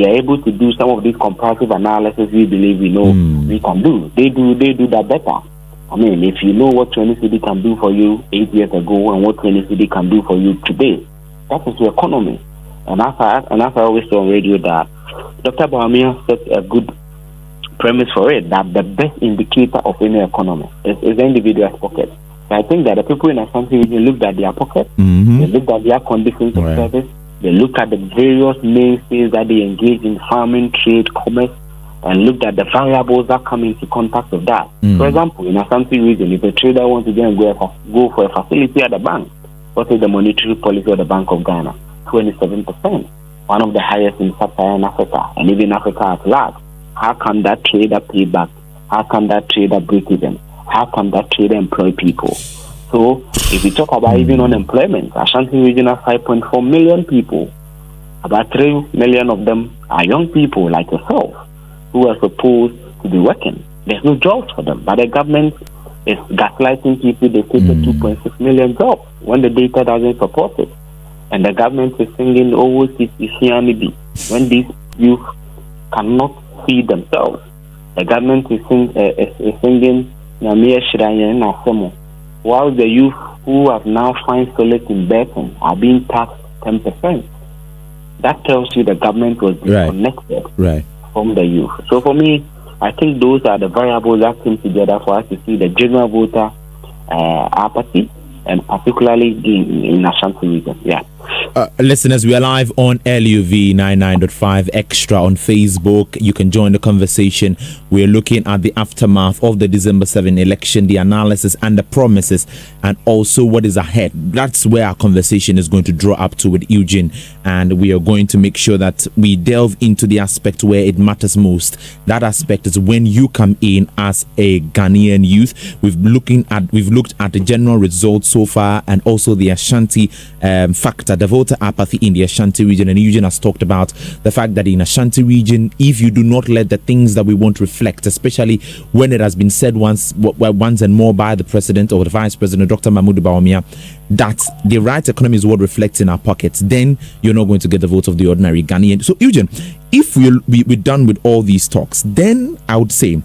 they are able to do some of these comparative analysis we believe we know we can do. They do that better. I mean, if you know what 20 cedi can do for you 8 years ago and what 20 cedi can do for you today, that is the economy. And as I always say on radio, that Dr. Bawumia set a good premise for it, that the best indicator of any economy is the individual's pocket. So I think that the people in Ashanti region looked at their pocket, they looked at their conditions of service, they looked at the various mainstays that they engage in farming, trade, commerce, and looked at the variables that come into contact with that. For example, in Ashanti region, if a trader wants to go for a facility at the bank, what is the monetary policy of the Bank of Ghana? 27%, one of the highest in sub-Saharan Africa, and even Africa at large. How can that trader pay back? How can that trader break even? How can that trader employ people? So, if we talk about even unemployment, Ashanti region has 5.4 million people. About 3 million of them are young people like yourself, who are supposed to be working. There's no jobs for them, but the government is gaslighting people. They take the 2.6 million jobs when the data doesn't support it. And the government is singing, oh, when these youth cannot feed themselves. The government is singing, while the youth who have now found solace in betting are being taxed 10%. That tells you the government was disconnected from the youth. So for me, I think those are the variables that came together for us to see the general voter apathy, and particularly in Ashanti region. Yeah. Listeners, we are live on LUV 99.5 Extra on Facebook. You can join the conversation. We're looking at the aftermath of the December 7 election, the analysis and the promises, and also what is ahead. That's where our conversation is going to draw up to with Eugene, and we are going to make sure that we delve into the aspect where it matters most. That aspect is when you come in as a Ghanaian youth. We've looked at the general results so far, and also the Ashanti factor, the voter apathy in the Ashanti region. And Eugene has talked about the fact that in Ashanti region, if you do not let the things that we want reflect, especially when it has been said once and more by the president or the vice president, Dr. Mahmoud Bawumia, that the right economy is what reflects in our pockets, then you're not going to get the vote of the ordinary Ghanaian. So Eugene, if we're done with all these talks, then I would say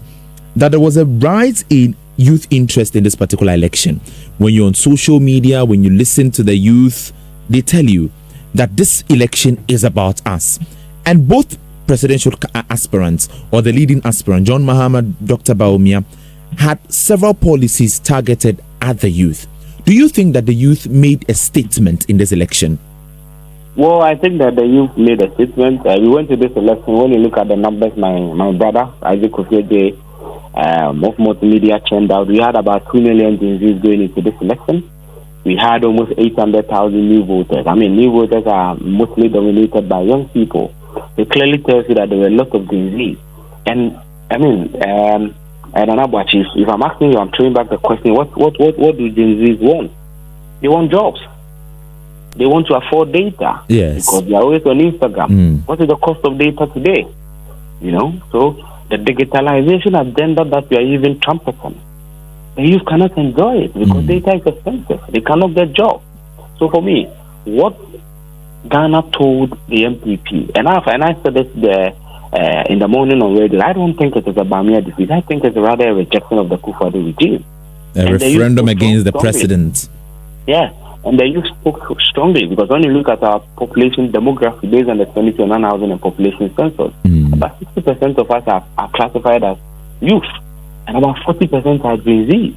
that there was a rise in youth interest in this particular election. When you're on social media, when you listen to the youth, they tell you that this election is about us. And both presidential aspirants, or the leading aspirant, John Mahama, Dr. Bawumia, had several policies targeted at the youth. Do you think that the youth made a statement in this election? Well, I think that the youth made a statement. We went to this election. When you look at the numbers, my brother, Isaac Kofieje, of multimedia churned out, we had about 2 million Gen Zs going into this election. We had almost 800,000 new voters. I mean, new voters are mostly dominated by young people. It clearly tells you that there were a lot of Gen Zs. And I mean, I don't know, but if I'm asking you, I'm throwing back the question, what do Gen Zs want? They want jobs. They want to afford data. Yes. Because they're always on Instagram. What is the cost of data today? You know, so the digitalization agenda that we are even trumpeting, the youth cannot enjoy it because data is expensive. They cannot get jobs. So for me, what Ghana told the NPP, and I said this in the morning on radio, I don't think it is a Bawumia defeat. I think it's rather a rejection of the Kufuor regime. A referendum against the president. Yeah, and the youth spoke strongly because when you look at our population demography based on the 2021 housing and population census, about 60% of us are classified as youth, and about 40% are Gen Z.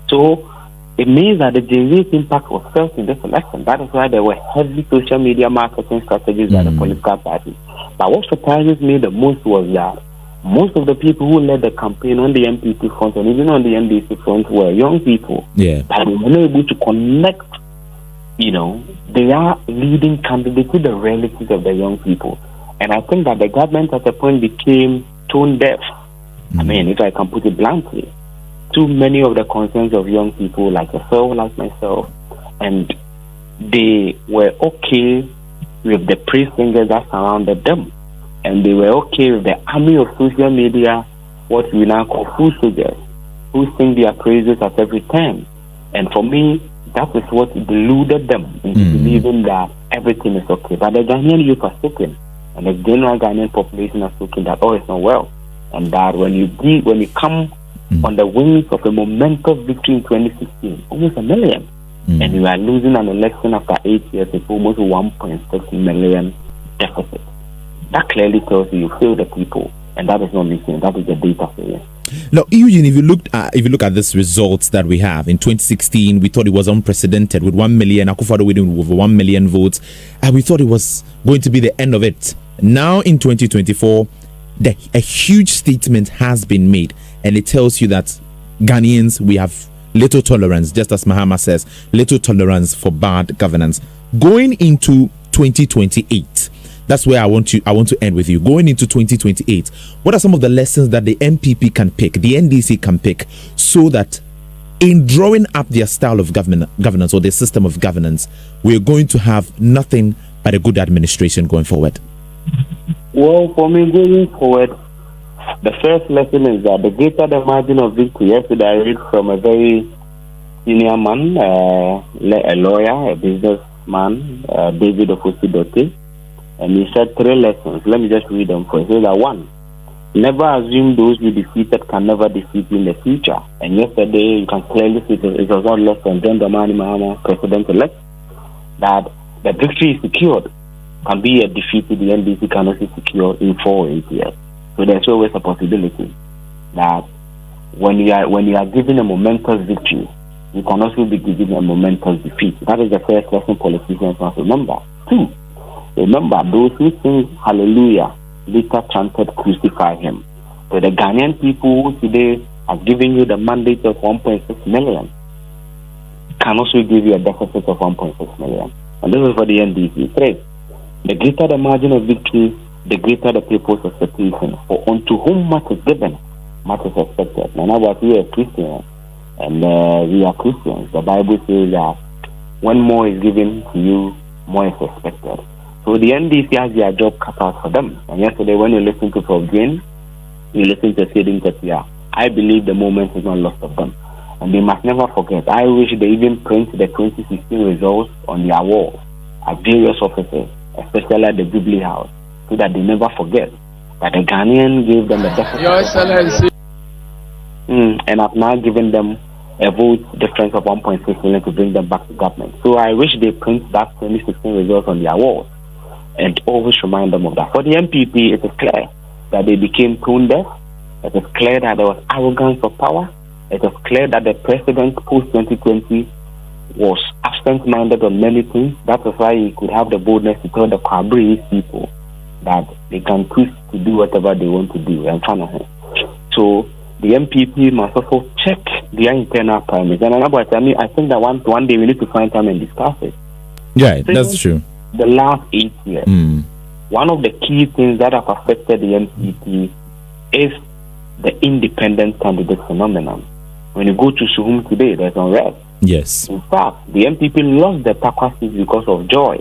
So it means that the Gen Z's impact was felt in this election. That is why there were heavy social media marketing strategies by the political parties. But what surprises me the most was that most of the people who led the campaign on the NPP front and even on the NDC front were young people. Yeah. But they were not able to connect, they are leading candidates with the realities of the young people. And I think that the government at a point became tone deaf. I mean, if I can put it bluntly, too many of the concerns of young people like yourself, like myself, and they were okay with the praise singers that surrounded them. And they were okay with the army of social media, what we now call food soldiers, who sing their praises at every time. And for me, that is what deluded them into believing that everything is okay. But the Ghanaian youth are spoken. And the general Ghanaian population has spoken that all is not well. And that when you come on the wings of a momentous victory in 2016, almost 1 million, and you are losing an election after 8 years with almost 1.6 million deficit. That clearly tells you fail the people, and that is not missing. That is the data for you. Now, Eugene, if you look at this results that we have in 2016, we thought it was unprecedented with 1 million. Akufo-Addo winning with 1 million votes, and we thought it was going to be the end of it. Now, in 2024, a huge statement has been made, and it tells you that Ghanaians, we have little tolerance, just as Mahama says, little tolerance for bad governance. Going into 2028. That's where I want to end with you. Going into 2028, what are some of the lessons that the NPP can pick, the NDC can pick, so that in drawing up their style of governance or their system of governance, we're going to have nothing but a good administration going forward? Well, for me, going forward, the first lesson is that the greater the margin of victory. Yesterday, I read from a very senior man, a lawyer, a businessman, David Ofosu-Dote. And he said 3 lessons. Let me just read them for you. He said that 1, never assume those you defeated can never defeat you in the future. And yesterday, you can clearly see it was not less than John Dramani Mahama, president-elect, that the victory is secured. Can be a defeat the NDC can also secure in 4 or 8 years. So there's always a possibility that when you are given a momentous victory, you can also be given a momentous defeat. That is the first lesson politicians must remember. 2, remember, those who sing hallelujah later chanted crucify him. So the Ghanaian people who today are giving you the mandate of 1.6 million can also give you a deficit of 1.6 million. And this is for the NDC. 3, the greater the margin of victory, the greater the people's expectation. For unto whom much is given, much is expected. Now, about we are Christians, and we are Christians. The Bible says that when more is given to you, more is expected. So the NDC has their job cut out for them. And yesterday, when you listen to Prof. Jane, you listen to Siding Tetia, I believe the moment is not lost of them. And they must never forget. I wish they even print the 2016 results on their walls at various offices, especially at the Jubilee House, so that they never forget that the Ghanaian gave them the deficit. Your Excellency. And have now given them a vote difference of 1.6 million to bring them back to government. So I wish they print that 2016 results on their walls and always remind them of that. For the NPP, it is clear that they became tone deaf. It is clear that there was arrogance of power. It is clear that the president post-2020 was absent-minded on many things. That is why he could have the boldness to tell the Kwabri people that they can twist to do whatever they want to do in front of him. So the NPP must also check their internal parameters. And I think that one day we need to find time and discuss it. Yeah, that's true. The last 8 years, one of the key things that have affected the NPP is the independent candidate phenomenon. When you go to Suhum today, there's unrest. Yes. In fact, the NPP lost the Takwa seat because of joy.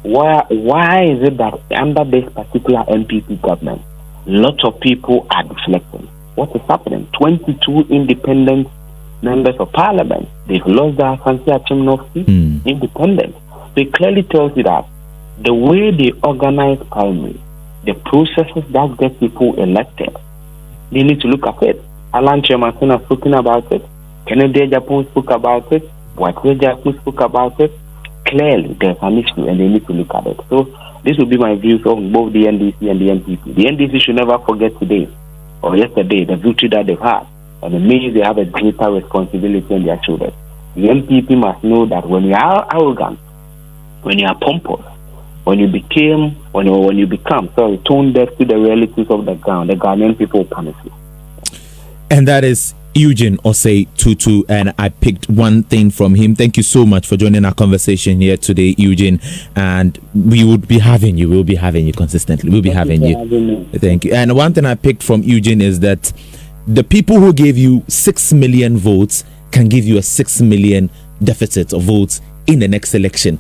Why is it that under this particular NPP government, lots of people are deflecting? What is happening? 22 independent members of parliament, they've lost their Asante Achimno seat, independent. So it clearly tells you that the way they organize primary, the processes that get people elected, they need to look at it. Alan Chairman has spoken about it. Kennedy Japan spoke about it. White Japan spoke about it. Clearly, there's an issue and they need to look at it. So this will be my views on both the NDC and the NPP. The NDC should never forget today or yesterday the victory that they've had. And it means they have a greater responsibility on their shoulders. The NPP must know that when you are arrogant, when you are pompous, when you become tone deaf to the realities of the ground, the Ghanaian people will punish you. And that is Eugene Osei Tutu, and I picked one thing from him. Thank you so much for joining our conversation here today, Eugene. And we would be having you. We'll be having you consistently. We'll be having you. Thank you. And one thing I picked from Eugene is that the people who gave you 6 million votes can give you a 6 million deficit of votes in the next election.